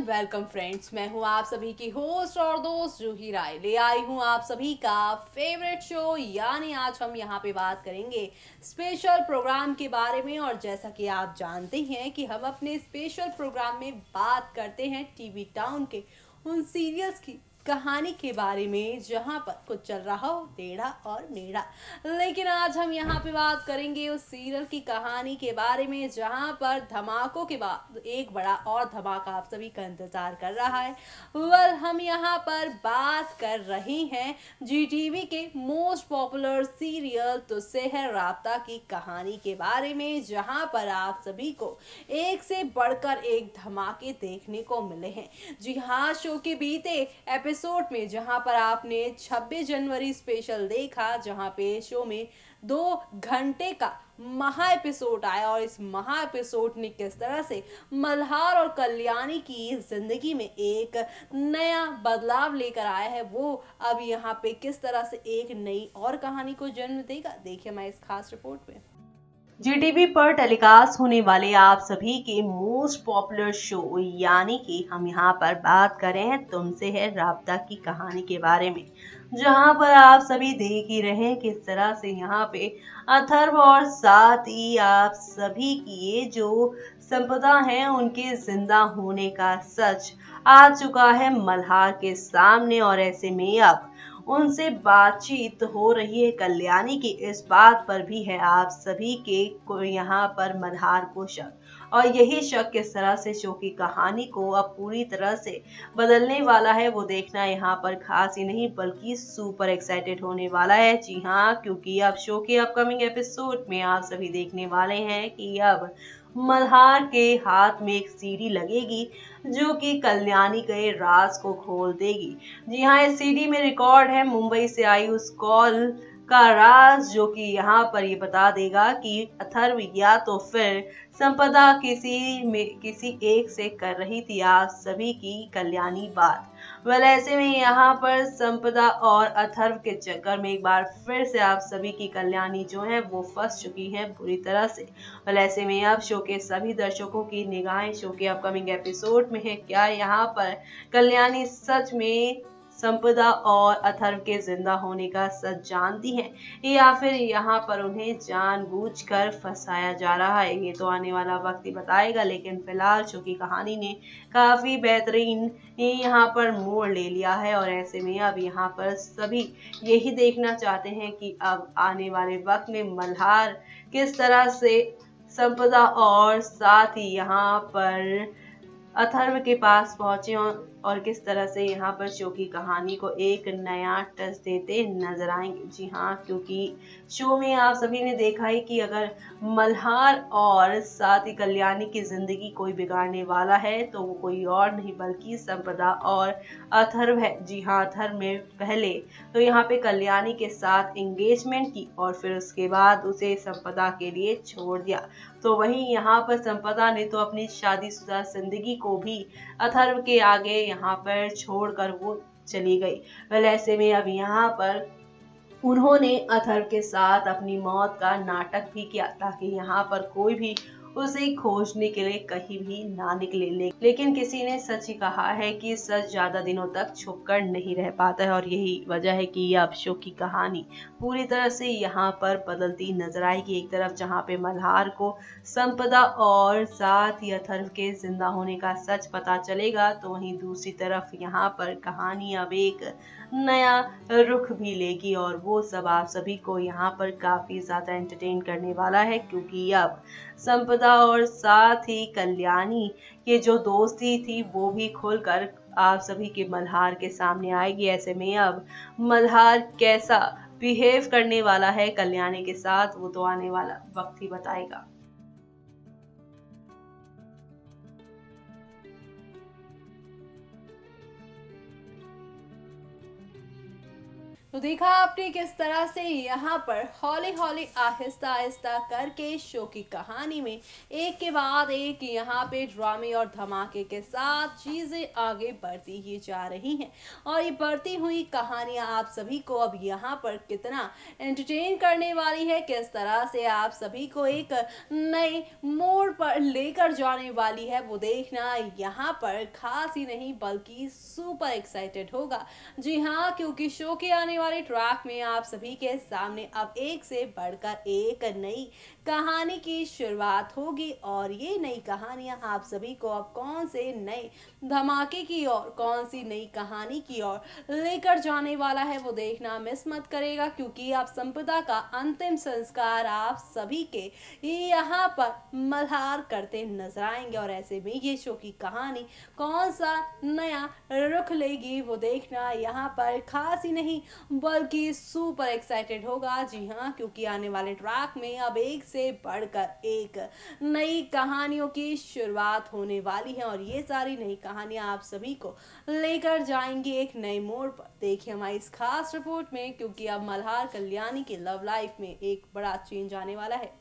Welcome friends. मैं हूं आप सभी की होस्ट और दोस्त जूही राय। ले आई हूं आप सभी का फेवरेट शो, यानी आज हम यहां पे बात करेंगे स्पेशल प्रोग्राम के बारे में। और जैसा कि आप जानते हैं कि हम अपने स्पेशल प्रोग्राम में बात करते हैं टीवी टाउन के उन सीरियल्स की कहानी के बारे में जहां पर कुछ चल रहा हो टेढ़ा और मेढ़ा। लेकिन आज हम यहाँ पे बात करेंगे उस सीरियल की कहानी के बारे में जहां पर धमाकों के बाद एक बड़ा और धमाका आप सभी का इंतजार कर रहा है। हम यहाँ पर बात कर रहे हैं जी टीवी के मोस्ट पॉपुलर सीरियल तुझसे है राब्ता की कहानी के बारे में, जहां पर आप सभी को एक से बढ़कर एक धमाके देखने को मिले हैं। जी हाँ, शो के बीते एपिसोड में जहां पर आपने 26 जनवरी स्पेशल देखा, जहां पे शो में 2 घंटे का महा एपिसोड आया और इस महा एपिसोड ने किस तरह से मल्हार और कल्याणी की जिंदगी में एक नया बदलाव लेकर आया है, वो अब यहाँ पे किस तरह से एक नई और कहानी को जन्म देगा, देखिए मैं इस खास रिपोर्ट में। जीटीवी पर टेलीकास्ट होने वाले आप सभी के मोस्ट पॉपुलर शो यानी कि हम यहाँ पर बात कर रहे हैं तुमसे है राब्ता की कहानी के बारे में, जहाँ पर आप सभी देख ही रहे हैं किस तरह से यहाँ पे अथर्व और साथ ही आप सभी की ये जो संपदा है उनके जिंदा होने का सच आ चुका है मल्हार के सामने। और ऐसे में अब उनसे बातचीत हो रही है कल्याणी की इस बात पर भी है आप सभी के को यहाँ पर मल्हार को शक, और यही शक किस तरह से शो की कहानी को अब पूरी तरह से बदलने वाला है वो देखना यहाँ पर खास ही नहीं बल्कि सुपर एक्साइटेड होने वाला है। जी हाँ, क्योंकि अब शो के अपकमिंग एपिसोड में आप सभी देखने वाले हैं कि अब मल्हार के हाथ में एक सीडी लगेगी जो कि कल्याणी के राज को खोल देगी। जी हाँ, इस सीडी में रिकॉर्ड है मुंबई से आई उस कॉल का राज, जो कि यहाँ पर ये बता देगा कि अथर्व या तो फिर संपदा किसी एक से कर रही थी आप सभी की कल्याणी बात। ऐसे में यहाँ पर संपदा और अथर्व के चक्कर में एक बार फिर से आप सभी की कल्याणी जो है वो फंस चुकी है बुरी तरह से। ऐसे में अब शो के सभी दर्शकों की निगाहें शो के अपकमिंग एपिसोड में है। क्या यहाँ पर कल्याणी सच में संपदा और अथर्व के जिंदा होने का सच जानती हैं, या फिर यहाँ पर उन्हें जानबूझकर फंसाया जा रहा है, ये तो आने वाला वक्त ही बताएगा। लेकिन फिलहाल शो की कहानी ने काफी बेहतरीन यहाँ पर मोड़ ले लिया है, और ऐसे में अब यहाँ पर सभी यही देखना चाहते हैं कि अब आने वाले वक्त में मल्हार किस तरह से संपदा और साथ ही यहाँ पर अथर्व के पास पहुंचे और किस तरह से यहाँ पर शो की कहानी को एक नया टच देते नजर आएंगे। जी हाँ, क्योंकि शो में आप सभी ने देखा है कि अगर मल्हार और साथ ही कल्याणी की जिंदगी कोई बिगाड़ने वाला है तो वो कोई और नहीं बल्कि संपदा और अथर्व है। जी हाँ, अथर्व में पहले तो यहाँ पे कल्याणी के साथ एंगेजमेंट की और फिर उसके बाद उसे संपदा के लिए छोड़ दिया। तो वहीं यहाँ पर संपदा ने तो अपनी शादीशुदा जिंदगी को भी अथर्व के आगे यहाँ पर छोड़कर वो चली गई। ऐसे में अब यहाँ पर उन्होंने अथर्व के साथ अपनी मौत का नाटक भी किया ताकि यहाँ पर कोई भी उसे खोजने के लिए कहीं भी ना निकले। लेकिन किसी ने सच ही कहा है कि सच ज्यादा दिनों तक छुपकर नहीं रह पाता है, और यही वजह है कि अब शो की कहानी पूरी तरह से यहाँ पर बदलती नजर आएगी। एक तरफ जहाँ पे मल्हार को संपदा और साथ ही अथर्व के जिंदा होने का सच पता चलेगा, तो वहीं दूसरी तरफ यहाँ पर कहानी अब एक नया रुख भी लेगी, और वो सब आप सभी को यहाँ पर काफी ज्यादा एंटरटेन करने वाला है। क्योंकि अब संपदा और साथ ही कल्याणी के जो दोस्ती थी वो भी खुलकर आप सभी के मल्हार के सामने आएगी। ऐसे में अब मल्हार कैसा बिहेव करने वाला है कल्याणी के साथ वो तो आने वाला वक्त ही बताएगा। तो देखा आपने किस तरह से यहाँ पर हौली हौली आहिस्ता आहिस्ता करके शो की कहानी में एक के बाद एक यहाँ पे ड्रामे और धमाके के साथ चीज़ें आगे बढ़ती ही जा रही हैं। और ये बढ़ती हुई कहानियाँ आप सभी को अब यहाँ पर कितना एंटरटेन करने वाली है, किस तरह से आप सभी को एक नए मोड़ पर लेकर जाने वाली है, वो देखना यहाँ पर खास ही नहीं बल्कि सुपर एक्साइटेड होगा। जी हाँ, क्योंकि शो के आने वाले ट्रैक में आप सभी के सामने अब एक से बढ़कर एक नई कहानी की शुरुआत होगी। और ये नई कहानियां आप सभी को अब कौन से नए धमाके की और कौन सी नई कहानी की ओर लेकर जाने वाला है, वो देखना मिस मत करेगा, क्योंकि आप संपदा का अंतिम संस्कार आप सभी के यहाँ पर मल्हार करते नजर आएंगे। और ऐसे में ये शो की कहानी कौन सा नया रुख लेगी, वो देखना यहाँ पर खास ही नहीं बल्कि सुपर एक्साइटेड होगा। जी हाँ, क्योंकि आने वाले ट्रैक में अब एक से बढ़कर एक नई कहानियों की शुरुआत होने वाली है। और ये सारी नई कहानियां आप सभी को लेकर जाएंगी एक नए मोड़ पर। देखिए हमारी इस खास रिपोर्ट में, क्योंकि अब मल्हार कल्याणी के लव लाइफ में एक बड़ा चेंज आने वाला है।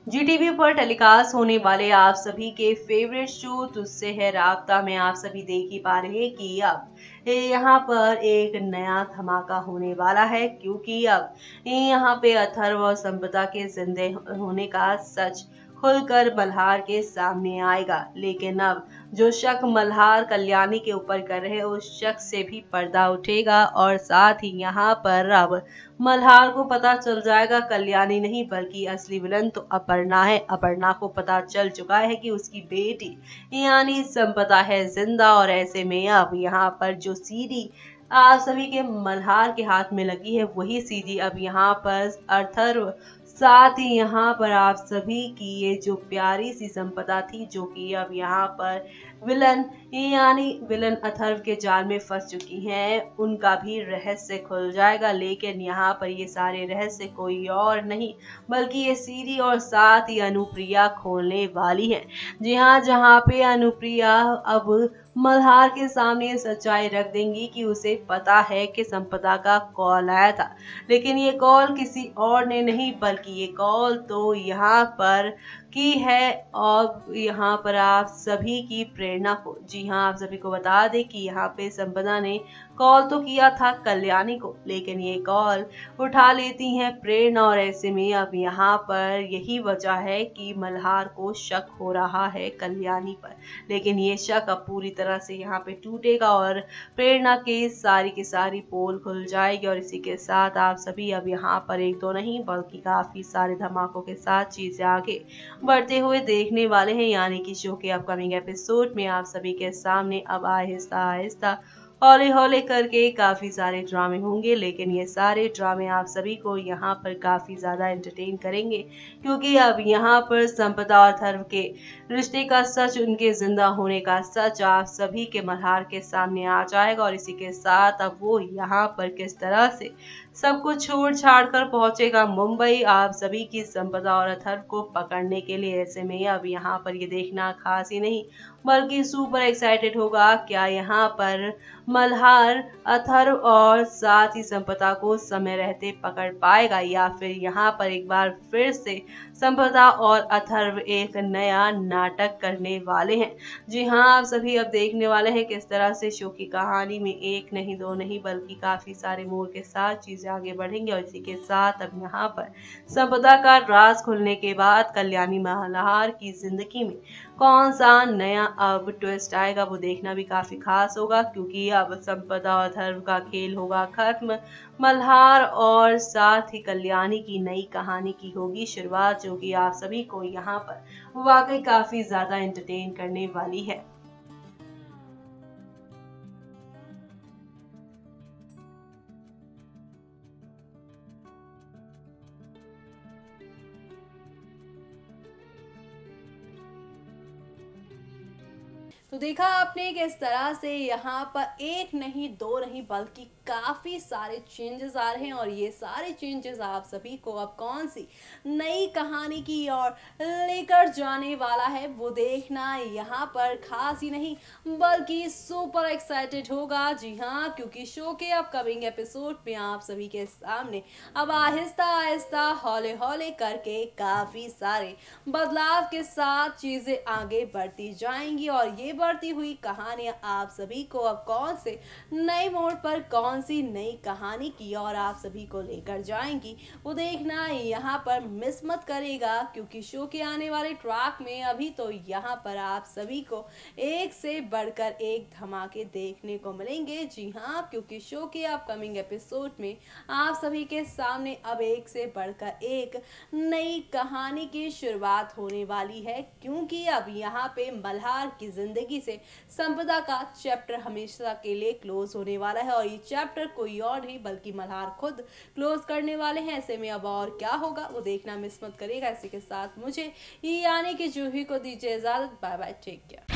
जीटीवी पर टेलीकास्ट होने वाले आप सभी के फेवरेट शो तुझसे है राब्ता में आप सभी देख ही पा रहे हैं कि अब यहाँ पर एक नया धमाका होने वाला है, क्योंकि अब यहाँ पे अथर्व और संपदा के जिंदे होने का सच खुलकर मल्हार के सामने आएगा। लेकिन अब जो शक मल्हार कल्याणी के ऊपर कर रहे हैं उस शक से भी पर्दा उठेगा। और साथ ही यहाँ पर अब मल्हार को पता चल जाएगा कल्याणी नहीं बल्कि असली विलन तो अपर्णा है। अपर्णा को पता चल चुका है कि उसकी बेटी यानी संपदा है जिंदा। और ऐसे में अब यहाँ पर जो सीडी आप सभी के मल्हार के हाथ में लगी है वही सीडी अब यहाँ पर अथर्व, साथ ही यहाँ पर आप सभी की ये जो प्यारी सी संपदा थी जो कि अब यहाँ पर विलन यानी विलन अथर्व के जाल में फंस चुकी हैं, उनका भी रहस्य खुल जाएगा। लेकिन यहाँ पर ये सारे रहस्य कोई और नहीं बल्कि ये सीरी और साथ ही अनुप्रिया खोलने वाली है। जी हाँ, जहाँ पे अनुप्रिया अब मल्हार के सामने सच्चाई रख देंगी कि उसे पता है कि संपदा का कॉल आया था, लेकिन ये कॉल किसी और ने नहीं बल्कि ये कॉल तो यहाँ पर की है और यहाँ पर आप सभी की प्रेरणा को। जी हाँ, आप सभी को बता दें कि यहाँ पे संपदा ने कॉल तो किया था कल्याणी को, लेकिन ये कॉल उठा लेती हैं प्रेरणा। और ऐसे में अब यहाँ पर यही वजह है कि मल्हार को शक हो रहा है कल्याणी पर, लेकिन ये शक अब पूरी तरह से यहाँ पे टूटेगा और प्रेरणा की सारी पोल खुल जाएगी। और इसी के साथ आप सभी अब यहाँ पर एक दो नहीं बल्कि काफी सारे धमाकों के साथ चीजें आगे बढ़ते हुए देखने वाले हैं। यानी कि शो के अपकमिंग एपिसोड में आप सभी के सामने अब आहिस्ता आहिस्ता हौले हौले करके काफी सारे ड्रामे होंगे, लेकिन ये सारे ड्रामे आप सभी को यहाँ पर काफी ज्यादा एंटरटेन करेंगे, क्योंकि अब यहाँ पर संपदा और अथर्व के रिश्ते का सच, उनके जिंदा होने का सच आप सभी के मल्हार के सामने आ जाएगा। और इसी के साथ अब वो यहाँ पर किस तरह से सब कुछ छोड़ छाड़ कर पहुंचेगा मुंबई आप सभी की संपदा और अथर्व को पकड़ने के लिए। ऐसे में अब यहाँ पर ये देखना खास ही नहीं बल्कि सुपर एक्साइटेड होगा, क्या यहाँ पर मल्हार अथर्व और साथ ही संपदा को समय रहते पकड़ पाएगा या फिर यहाँ पर एक बार फिर से संपदा और अथर्व एक नया नाटक करने वाले हैं। जी हाँ, आप सभी अब देखने वाले हैं किस तरह से शो की कहानी में एक नहीं दो नहीं बल्कि काफी सारे मोड़ के साथ चीजें आगे बढ़ेंगी। और इसी के साथ अब यहाँ पर संपदा का राज खुलने के बाद कल्याणी मल्हार की जिंदगी में कौन सा नया अब ट्विस्ट आएगा वो देखना भी काफी खास होगा, क्योंकि अब संपदा और अथर्व का खेल होगा खत्म। मल्हार और साथ ही कल्याणी की नई कहानी की होगी शुरुआत, जो कि आप सभी को यहाँ पर वाकई काफी ज्यादा एंटरटेन करने वाली है। तो देखा आपने किस तरह से यहाँ पर एक नहीं दो नहीं बल्कि काफी सारे चेंजेस आ रहे हैं और ये सारे चेंजेस आप सभी को अब कौन सी नई कहानी की ओर लेकर जाने वाला है वो देखना यहाँ पर खास ही नहीं बल्कि सुपर एक्साइटेड होगा। जी हाँ, क्योंकि शो के अपकमिंग एपिसोड में आप सभी के सामने अब आहिस्ता आहिस्ता हौले हौले करके काफी सारे बदलाव के साथ चीजें आगे बढ़ती जाएंगी और ये बढ़ती हुई कहानियां आप सभी को अब कौन से नए मोड़ पर कौन सी नई कहानी की और आप सभी को लेकर जाएंगी वो देखना यहाँ पर मिस मत करेगा, क्योंकि शो के आने वाले ट्रैक में अभी तो यहाँ पर आप सभी को एक से बढ़कर एक धमाके देखने को मिलेंगे। जी हाँ, क्योंकि शो के अपकमिंग एपिसोड में आप सभी के सामने अब एक से बढ़कर एक नई कहानी की शुरुआत होने वाली है, क्योंकि अब यहाँ पे मल्हार की जिंदगी से संपदा का चैप्टर हमेशा के लिए क्लोज होने वाला है और ये चैप्टर कोई और नहीं बल्कि मल्हार खुद क्लोज करने वाले हैं। ऐसे में अब और क्या होगा वो देखना मिस मत करेगा। इसी के साथ मुझे यानी कि जूही को दीजिए इजाजत। Bye bye, take care.